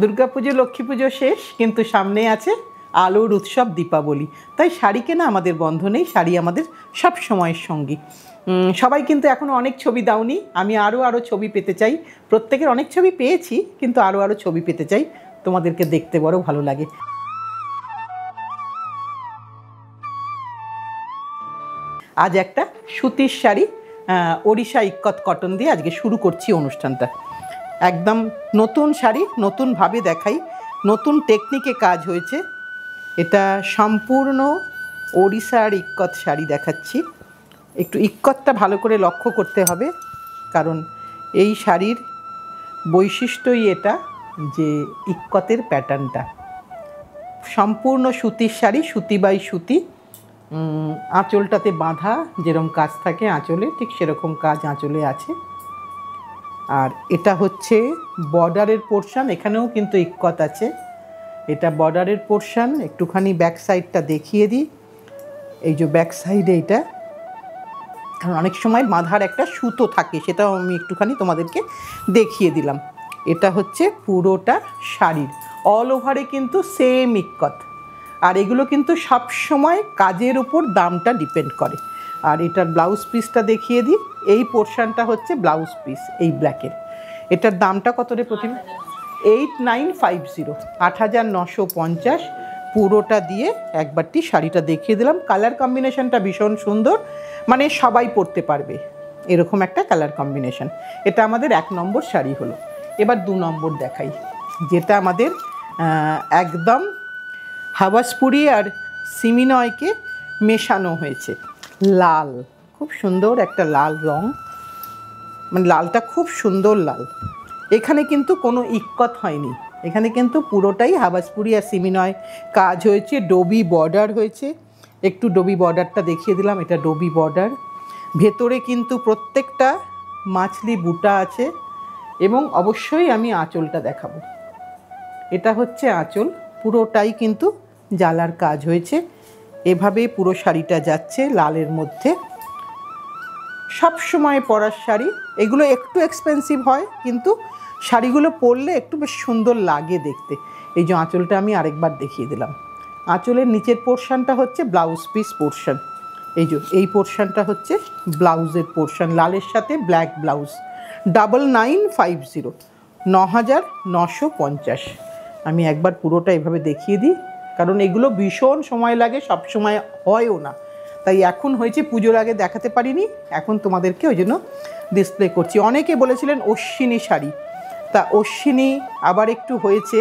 দুর্গাপুজো লক্ষ্মী পুজো শেষ, কিন্তু সামনে আছে আলোর উৎসব দীপাবলি। তাই শাড়ি কেনা আমাদের বন্ধ নেই, শাড়ি আমাদের সব সময়ের সঙ্গী। সবাই কিন্তু এখনও অনেক ছবি দাওনি, আমি আরও ছবি পেতে চাই। প্রত্যেকের অনেক ছবি পেয়েছি, কিন্তু আরও ছবি পেতে চাই, তোমাদেরকে দেখতে বড় ভালো লাগে। আজ একটা সুতির শাড়ি ওড়িশা ইক্কত কটন দিয়ে আজকে শুরু করছি অনুষ্ঠানটা। একদম নতুন শাড়ি, নতুনভাবে দেখাই, নতুন টেকনিকে কাজ হয়েছে। এটা সম্পূর্ণ ওড়িশার ইক্কত শাড়ি দেখাচ্ছি। একটু ইক্কতটা ভালো করে লক্ষ্য করতে হবে, কারণ এই শাড়ির বৈশিষ্ট্যই এটা যে ইক্কতের প্যাটার্নটা। সম্পূর্ণ সুতির শাড়ি, সুতি বাই সুতি। আঁচলটাতে বাঁধা যেরকম কাজ থাকে আঁচলে, ঠিক সেরকম কাজ আঁচলে আছে। আর এটা হচ্ছে বর্ডারের পোর্শন, এখানেও কিন্তু ইক্কত আছে। এটা বর্ডারের পোর্শন। একটুখানি ব্যাক সাইডটা দেখিয়ে দিই। এই যে ব্যাক সাইডে এটা, কারণ অনেক সময় বাঁধার একটা সুতো থাকে, সেটাও আমি একটুখানি তোমাদেরকে দেখিয়ে দিলাম। এটা হচ্ছে পুরোটা শাড়ির অল ওভারে কিন্তু সেম ইক্কত। আর এগুলো কিন্তু সব সময় কাজের উপর দামটা ডিপেন্ড করে। আর এটার ব্লাউজ পিসটা দেখিয়ে দিই। এই পোর্শনটা হচ্ছে ব্লাউজ পিস, এই ব্ল্যাকের। এটার দামটা কত রে প্রতিমা? 8950, 8950 পুরোটা দিয়ে একবারটি শাড়িটা দেখিয়ে দিলাম। কালার কম্বিনেশনটা ভীষণ সুন্দর, মানে সবাই পরতে পারবে এরকম একটা কালার কম্বিনেশন। এটা আমাদের 1 নম্বর শাড়ি হলো। এবার 2 নম্বর দেখাই, যেটা আমাদের একদম হাওয়াসপুরি আর সিমিনয়কে মেশানো হয়েছে। লাল, খুব সুন্দর একটা লাল রং, মানে লালটা খুব সুন্দর লাল। এখানে কিন্তু কোনো ইক্কত হয়নি, এখানে কিন্তু পুরোটাই হাওয়াসপুরি আর সিমিনয় কাজ হয়েছে। ডোবি বর্ডার হয়েছে, একটু ডোবি বর্ডারটা দেখিয়ে দিলাম। এটা ডোবি বর্ডার, ভেতরে কিন্তু প্রত্যেকটা মাছলি বুটা আছে। এবং অবশ্যই আমি আঁচলটা দেখাবো। এটা হচ্ছে আঁচল, পুরোটাই কিন্তু জালার কাজ হয়েছে। এভাবে পুরো শাড়িটা যাচ্ছে লালের মধ্যে। সব সময় পরার শাড়ি, এগুলো একটু এক্সপেন্সিভ হয়, কিন্তু শাড়িগুলো পরলে একটু বেশ সুন্দর লাগে দেখতে। এই যে আঁচলটা আমি আরেকবার দেখিয়ে দিলাম। আঁচলের নিচের পোর্শনটা হচ্ছে ব্লাউজ পিস পোর্শন। এই যে এই পোর্শনটা হচ্ছে ব্লাউজের পোর্শন, লালের সাথে ব্ল্যাক ব্লাউজ। 9950, 9950। আমি একবার পুরোটা এভাবে দেখিয়ে দিই, কারণ এগুলো ভীষণ সময় লাগে, সব সময় হয়ও না। তাই এখন হয়েছে, পুজোর আগে দেখাতে পারিনি, এখন তোমাদেরকে ওই জন্য ডিসপ্লে করছি। অনেকে বলেছিলেন অশ্বিনী শাড়ি, তা অশ্বিনী আবার একটু হয়েছে,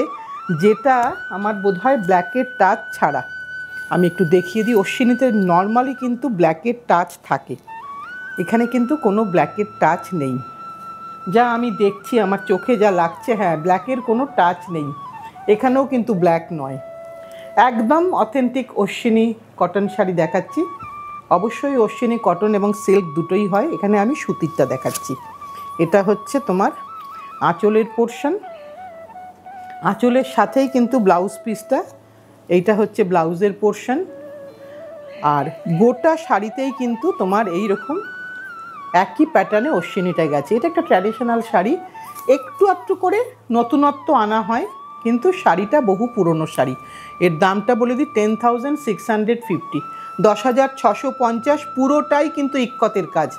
যেটা আমার বোধহয় ব্ল্যাকের টাচ ছাড়া। আমি একটু দেখিয়ে দিই। অশ্বিনীতে নর্মালি কিন্তু ব্ল্যাকের টাচ থাকে, এখানে কিন্তু কোনো ব্ল্যাকের টাচ নেই। যা আমি দেখছি, আমার চোখে যা লাগছে, হ্যাঁ ব্ল্যাকের কোনো টাচ নেই। এখানেও কিন্তু ব্ল্যাক নয়, একদম অথেন্টিক অশ্বিনী কটন শাড়ি দেখাচ্ছি। অবশ্যই অশ্বিনী কটন এবং সিল্ক দুটোই হয়, এখানে আমি সুতিরটা দেখাচ্ছি। এটা হচ্ছে তোমার আঁচলের পোর্শন, আঁচলের সাথেই কিন্তু ব্লাউজ পিসটা। এইটা হচ্ছে ব্লাউজের পোর্শন। আর গোটা শাড়িতেই কিন্তু তোমার এই রকম একই প্যাটার্নে অশ্বিনীটা গেছে। এটা একটা ট্র্যাডিশনাল শাড়ি, একটু একটু করে নতুনত্ব আনা হয়, কিন্তু শাড়িটা বহু পুরনো শাড়ি। এর দামটা বলে দিই 10,650, 10,650। পুরোটাই কিন্তু ইক্কতের কাজ,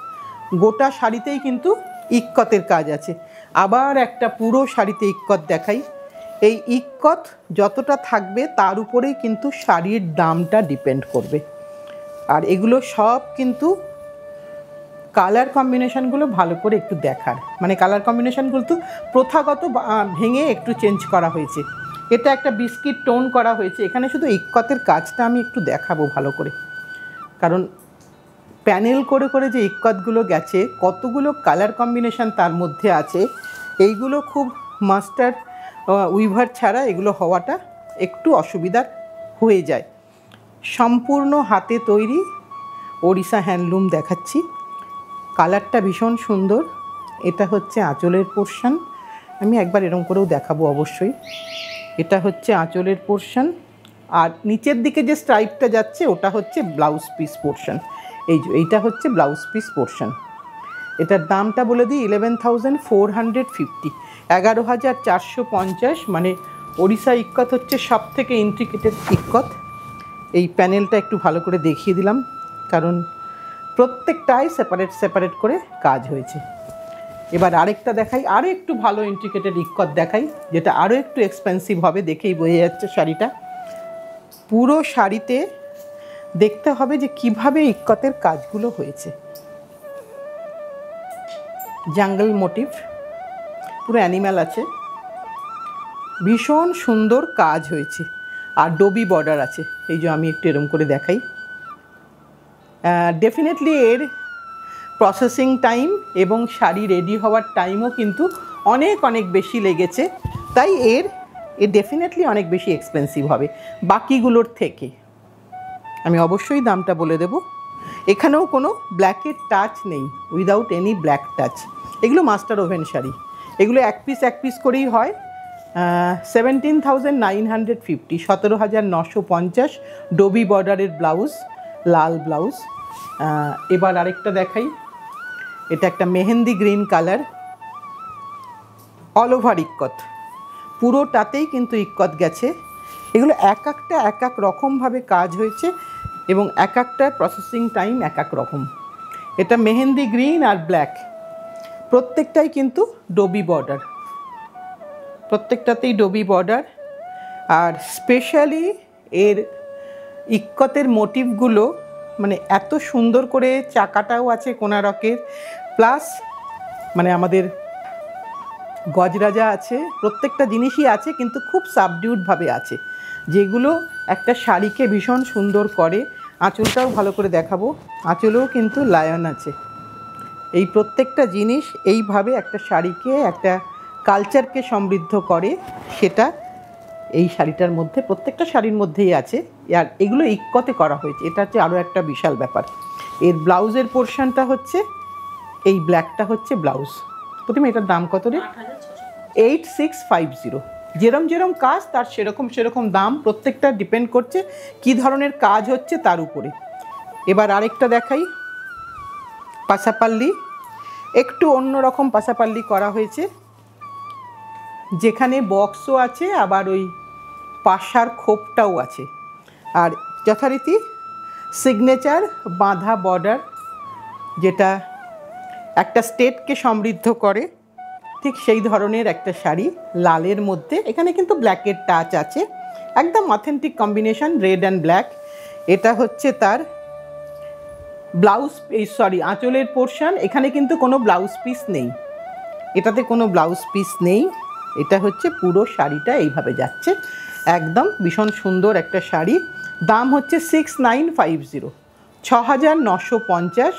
গোটা শাড়িতেই কিন্তু ইক্কতের কাজ আছে। আবার একটা পুরো শাড়িতে ইক্কত দেখাই। এই ইক্কত যতটা থাকবে তার উপরেই কিন্তু শাড়ির দামটা ডিপেন্ড করবে। আর এগুলো সব কিন্তু কালার কম্বিনেশানগুলো ভালো করে একটু দেখার, মানে কালার কম্বিনেশানগুলো তো প্রথাগত ভেঙে একটু চেঞ্জ করা হয়েছে। এটা একটা বিস্কিট টোন করা হয়েছে। এখানে শুধু ইক্কতের কাজটা আমি একটু দেখাবো ভালো করে, কারণ প্যানেল করে করে যে ইক্কতগুলো গেছে, কতগুলো কালার কম্বিনেশান তার মধ্যে আছে। এইগুলো খুব মাস্টার উইভার ছাড়া এগুলো হওয়াটা একটু অসুবিধার হয়ে যায়। সম্পূর্ণ হাতে তৈরি ওড়িশা হ্যান্ডলুম দেখাচ্ছি। কালারটা ভীষণ সুন্দর। এটা হচ্ছে আঁচলের পোর্শন, আমি একবার এরকম করেও দেখাবো অবশ্যই। এটা হচ্ছে আঁচলের পোর্শন, আর নিচের দিকে যে স্ট্রাইপটা যাচ্ছে ওটা হচ্ছে ব্লাউজ পিস পোর্শন। এই যে এইটা হচ্ছে ব্লাউজ পিস পোর্শন। এটার দামটা বলে দিই 11,450। 11,450, মানে ওড়িশা ইক্কত হচ্ছে সব থেকে ইন্ট্রিকেটেড ইক্কত। এই প্যানেলটা একটু ভালো করে দেখিয়ে দিলাম, কারণ প্রত্যেকটাই সেপারেট সেপারেট করে কাজ হয়েছে। এবার আরেকটা দেখাই, আরও একটু ভালো ইন্ট্রিকেটেড ইক্কত দেখাই, যেটা আরও একটু এক্সপেন্সিভ হবে, দেখেই বোঝা যাচ্ছে শাড়িটা। পুরো শাড়িতে দেখতে হবে যে কিভাবে ইক্কতের কাজগুলো হয়েছে। জাঙ্গল মোটিভ, পুরো অ্যানিম্যাল আছে, ভীষণ সুন্দর কাজ হয়েছে। আর ডোবি বর্ডার আছে, এই যে আমি একটু এরম করে দেখাই। ডেফিনেটলি এর প্রসেসিং টাইম এবং শাড়ি রেডি হওয়ার টাইমও কিন্তু অনেক অনেক বেশি লেগেছে, তাই এর ডেফিনেটলি অনেক বেশি এক্সপেন্সিভ হবে বাকিগুলোর থেকে। আমি অবশ্যই দামটা বলে দেব। এখানেও কোনো ব্ল্যাকের টাচ নেই, উইদাউট এনি ব্ল্যাক টাচ। এগুলো মাস্টার ওভেন শাড়ি, এগুলো এক পিস করেই হয়। 17,950, 17,950, ডোবি বর্ডারের ব্লাউজ, লাল ব্লাউজ। এবার আরেকটা দেখাই, এটা একটা mehndi green colour, all over ikat, পুরোটাতেই কিন্তু ইক্কত গেছে। এগুলো এক এক রকমভাবে কাজ হয়েছে এবং এক একটার প্রসেসিং টাইম এক এক রকম। এটা মেহেন্দি গ্রিন আর ব্ল্যাক, প্রত্যেকটাই কিন্তু ডোবি বর্ডার, প্রত্যেকটাতেই ডোবি বর্ডার। আর স্পেশালি এর ইক্কতের মোটিভগুলো মানে এত সুন্দর করে, চাকাটাও আছে কোনারকের, প্লাস মানে আমাদের গজরাজা আছে, প্রত্যেকটা জিনিসই আছে, কিন্তু খুব সাবডিউডভাবে আছে, যেগুলো একটা শাড়িকে ভীষণ সুন্দর করে। আঁচলটাও ভালো করে দেখাবো, আঁচলেও কিন্তু লায়ন আছে। এই প্রত্যেকটা জিনিস এইভাবে একটা শাড়িকে, একটা কালচারকে সমৃদ্ধ করে, সেটা এই শাড়িটার মধ্যে, প্রত্যেকটা শাড়ির মধ্যেই আছে। আর এগুলো ইক্কতে করা হয়েছে, এটা হচ্ছে আরও একটা বিশাল ব্যাপার। এর ব্লাউজের পোর্শনটা হচ্ছে এই ব্ল্যাকটা হচ্ছে ব্লাউজ। প্রথমে এটার দাম কত রে? 8650। যেরম কাজ তার সেরকম দাম, প্রত্যেকটা ডিপেন্ড করছে কি ধরনের কাজ হচ্ছে তার উপরে। এবার আরেকটা দেখাই, পাশাপাল্লি, একটু অন্যরকম পাশাপাল্লি করা হয়েছে, যেখানে বক্সও আছে, আবার ওই পাশার খোপটাও আছে। আর যথারীতি সিগনেচার বাঁধা বর্ডার, যেটা একটা স্টেটকে সমৃদ্ধ করে, ঠিক সেই ধরনের একটা শাড়ি লালের মধ্যে। এখানে কিন্তু ব্ল্যাকের টাচ আছে, একদম authentic combination, red and black. এটা হচ্ছে তার ব্লাউজ, আঁচলের পোর্শন। এখানে কিন্তু কোনো ব্লাউজ পিস নেই, এটাতে কোনো ব্লাউজ পিস নেই। এটা হচ্ছে পুরো শাড়িটা এইভাবে যাচ্ছে, একদম ভীষণ সুন্দর একটা শাড়ি। দাম হচ্ছে 6950, 6950।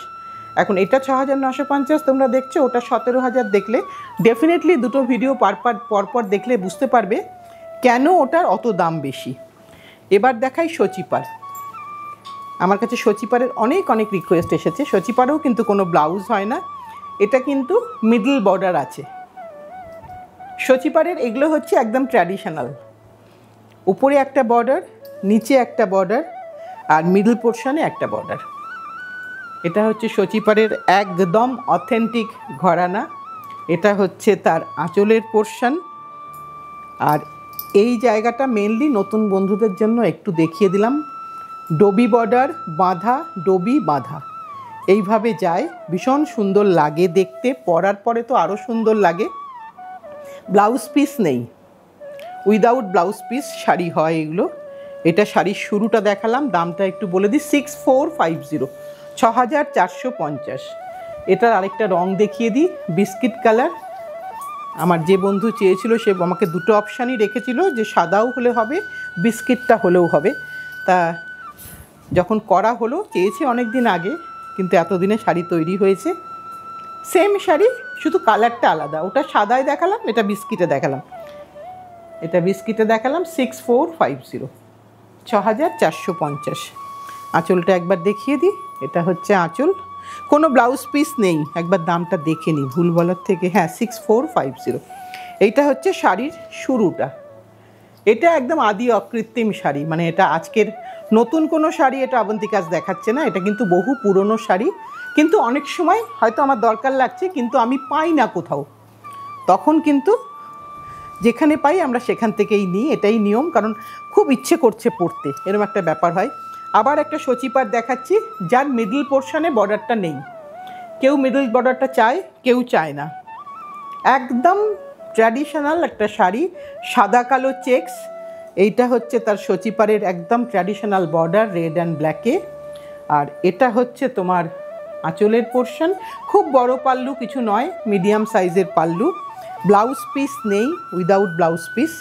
এখন এটা 6950 তোমরা দেখছো, ওটা 17,000 দেখলে ডেফিনেটলি দুটো ভিডিও পরপর দেখলে বুঝতে পারবে কেন ওটার অত দাম বেশি। এবার দেখাই সচিপার। আমার কাছে সচিপারের অনেক রিকোয়েস্ট এসেছে। সচিপারেও কিন্তু কোনো ব্লাউজ হয় না, এটা কিন্তু মিডল বর্ডার আছে। সচিপারের এগুলো হচ্ছে একদম ট্র্যাডিশনাল, উপরে একটা বর্ডার, নিচে একটা বর্ডার, আর মিডল পোর্শনে একটা বর্ডার। এটা হচ্ছে সচিপারের একদম অথেন্টিক ঘরানা। এটা হচ্ছে তার আঁচলের পোর্শন। আর এই জায়গাটা মেনলি নতুন বন্ধুদের জন্য একটু দেখিয়ে দিলাম, ডোবি বর্ডার বাঁধা, ডোবি বাঁধা, এইভাবে যায়, ভীষণ সুন্দর লাগে দেখতে, পরার পরে তো আরও সুন্দর লাগে। ব্লাউজ পিস নেই, উইদাউট ব্লাউজ পিস শাড়ি হয় এগুলো। এটা শাড়ির শুরুটা দেখালাম, দামটা একটু বলে দিই, 6450, 6450। এটার আরেকটা রং দেখিয়ে দিই, বিস্কিট কালার। আমার যে বন্ধু চেয়েছিল সে আমাকে দুটো অপশানই রেখেছিল, যে সাদাও হলে হবে, বিস্কিটটা হলেও হবে। তা যখন করা হলো, চেয়েছে অনেক দিন আগে, কিন্তু এতদিনে শাড়ি তৈরি হয়েছে। সেম শাড়ি, শুধু কালারটা আলাদা, ওটা সাদায় দেখালাম, এটা বিস্কিটে দেখালাম। 6450, 6450। আঁচলটা একবার দেখিয়ে দিই, এটা হচ্ছে আঁচল, কোনো ব্লাউজ পিস নেই। একবার দামটা দেখে নিই ভুল বলার থেকে। হ্যাঁ, 6450। এইটা হচ্ছে শাড়ির শুরুটা। এটা একদম আদি অকৃত্রিম শাড়ি, মানে এটা আজকের নতুন কোনো শাড়ি এটা অবন্তিকাজ দেখাচ্ছে না, এটা কিন্তু বহু পুরনো শাড়ি। কিন্তু অনেক সময় হয়তো আমার দরকার লাগছে, কিন্তু আমি পাই না কোথাও, তখন কিন্তু যেখানে পাই আমরা সেখান থেকেই নিই, এটাই নিয়ম, কারণ খুব ইচ্ছে করছে পরতে, এরকম একটা ব্যাপার হয়। আবার একটা সচিপার দেখাচ্ছি যার মিডল পোর্শনে বর্ডারটা নেই। কেউ মিডল বর্ডারটা চায়, কেউ চায় না। একদম ট্র্যাডিশনাল একটা শাড়ি, সাদা কালো চেক্স। এইটা হচ্ছে তার সচিপারের একদম ট্র্যাডিশনাল বর্ডার, রেড অ্যান্ড ব্ল্যাকে। আর এটা হচ্ছে তোমার আঁচলের পোর্শন। খুব বড় পাল্লু কিছু নয়, মিডিয়াম সাইজের পাল্লু। ব্লাউজ পিস নেই, উইদাউট ব্লাউজ পিস।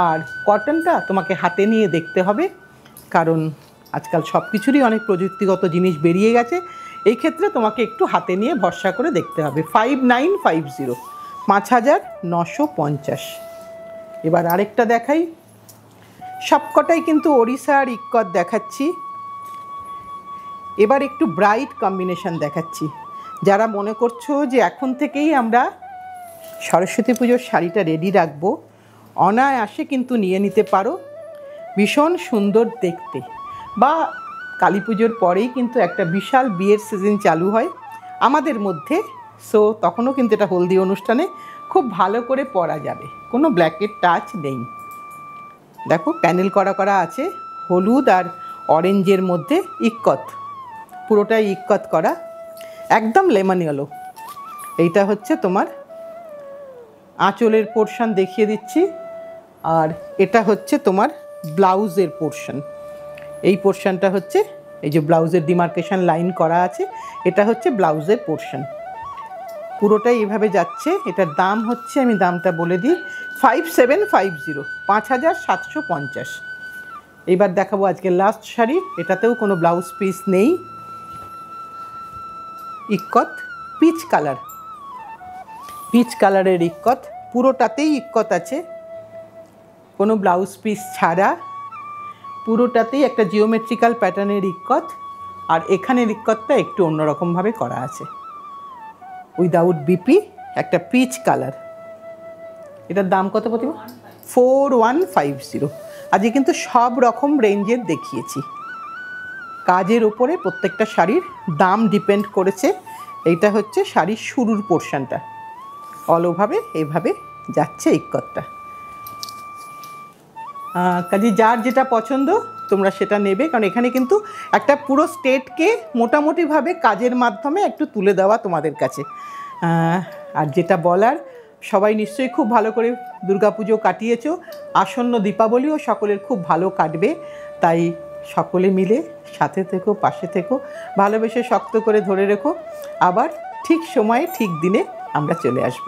আর কটনটা তোমাকে হাতে নিয়ে দেখতে হবে, কারণ আজকাল সব কিছুরই অনেক প্রযুক্তিগত জিনিস বেরিয়ে গেছে। এই ক্ষেত্রে তোমাকে একটু হাতে নিয়ে ভরসা করে দেখতে হবে। 5950, 5950। এবার আরেকটা দেখাই, সবকটাই কিন্তু ওড়িশা আর ইক্কত দেখাচ্ছি। এবার একটু ব্রাইট কম্বিনেশন দেখাচ্ছি। যারা মনে করছো যে এখন থেকেই আমরা সরস্বতী পুজোর শাড়িটা রেডি রাখবো, অনায়াসে কিন্তু নিয়ে নিতে পারো। ভীষণ সুন্দর দেখতে। বা কালী পুজোর পরেই কিন্তু একটা বিশাল বিয়ের সিজন চালু হয় আমাদের মধ্যে। সো তখনও কিন্তু এটা হলদি অনুষ্ঠানে খুব ভালো করে পরা যাবে, কোনো ব্ল্যাকের টাচ নেই। দেখো প্যানেল করা করা আছে, হলুদ আর অরেঞ্জের মধ্যে ইক্কত, পুরোটাই ইক্কত করা, একদম লেমন ইয়েলো। এইটা হচ্ছে তোমার আঁচলের পোর্শন দেখিয়ে দিচ্ছি। আর এটা হচ্ছে তোমার ব্লাউজের পোর্শন। এই পোর্শনটা হচ্ছে, এই যে ব্লাউজের ডিমার্কেশন লাইন করা আছে, এটা হচ্ছে ব্লাউজের পোর্শন। পুরোটাই এভাবে যাচ্ছে। এটার দাম হচ্ছে, আমি দামটা বলে দিই, 5750, 5750। এইবার দেখাবো আজকে লাস্ট শাড়ি। এটাতেও কোনো ব্লাউজ পিস নেই, ইক্কত, পিচ কালার, পিচ কালারের ইক্কত, পুরোটাতেই ইক্কত আছে, কোনো ব্লাউজ পিস ছাড়া। পুরোটাতেই একটা জিওমেট্রিক্যাল প্যাটার্নের ইক্কত। আর এখানের ইক্কতটা একটু অন্যরকমভাবে করা আছে, উইদাউট বিপি, একটা পিচ কালার। এটার দাম কত প্রতিমা? 4150। আজকে কিন্তু সব রকম রেঞ্জের দেখিয়েছি। কাজের ওপরে প্রত্যেকটা শাড়ির দাম ডিপেন্ড করেছে। এইটা হচ্ছে শাড়ির শুরুর পোর্শনটা, অল ওভাবে এইভাবে যাচ্ছে ইক্কতটা। কাজে যার যেটা পছন্দ তোমরা সেটা নেবে, কারণ এখানে কিন্তু একটা পুরো স্টেটকে মোটামুটিভাবে কাজের মাধ্যমে একটু তুলে দেওয়া তোমাদের কাছে। আর যেটা বলার, সবাই নিশ্চয়ই খুব ভালো করে দুর্গাপুজো কাটিয়েছো, আসন্ন দীপাবলিও সকলের খুব ভালো কাটবে। তাই সকলে মিলে সাথে থেকো, পাশে থেকো, ভালোবেসে শক্ত করে ধরে রেখো। আবার ঠিক সময়ে ঠিক দিনে আমরা চলে আসবো।